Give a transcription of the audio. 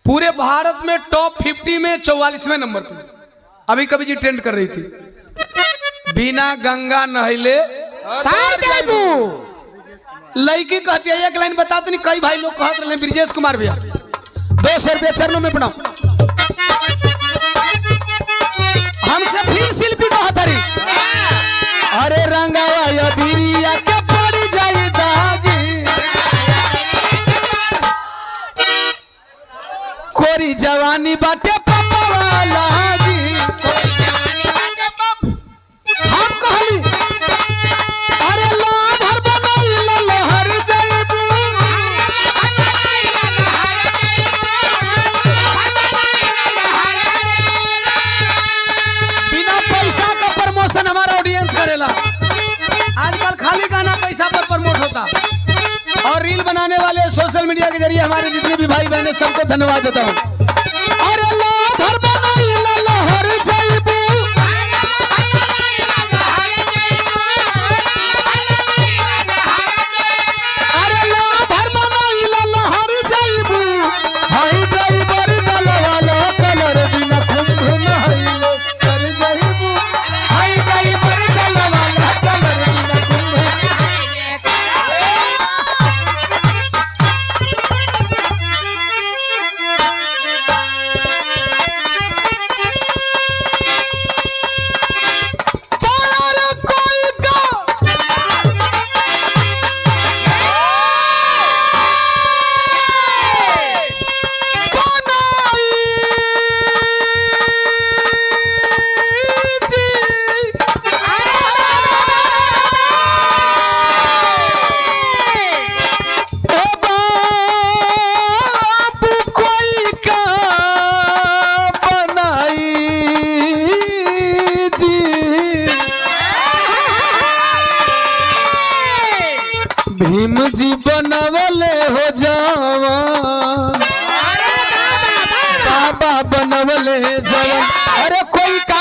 पूरे भारत में टॉप 50 में 44वें नंबर पे अभी कभी जी ट्रेंड कर रही थी। बिना गंगा नहले लड़की कहती है, एक लाइन बताते नहीं, कई भाई लोग कहते रहे ब्रिजेश कुमार भैया 200 रुपया चरणों में पढ़ाओ। हमसे फिर शिल्पी कहता रही, अरे रंगावा या बिरिया के पड़ जाई दागी, कोरी जवानी बाटे पापा लागी। हम कहली अरे लाभर बनाई लहर जाई दू, बिना पैसा का प्रमोशन हमारा ऑडियंस करेला। आजकल खाली गाना पैसा पर प्रमोट होता, और रील बनाने वाले सोशल मीडिया के जरिए हमारे जितने भी भाई बहन सबको धन्यवाद देता हूँ। अरे लाभर बनाई लहर जाई दू, अरे लाभर बनाई लहर जाई दू, हाई ड्राइवर डलवाला कलर बिना घुम घुम हाईलो कर जाई दू, हाई ड्राइवर डलवाला कलर बिना घुम घुम। भीम जी बनवले हो जवान, बाबा बनवले जवान, अरे कोई का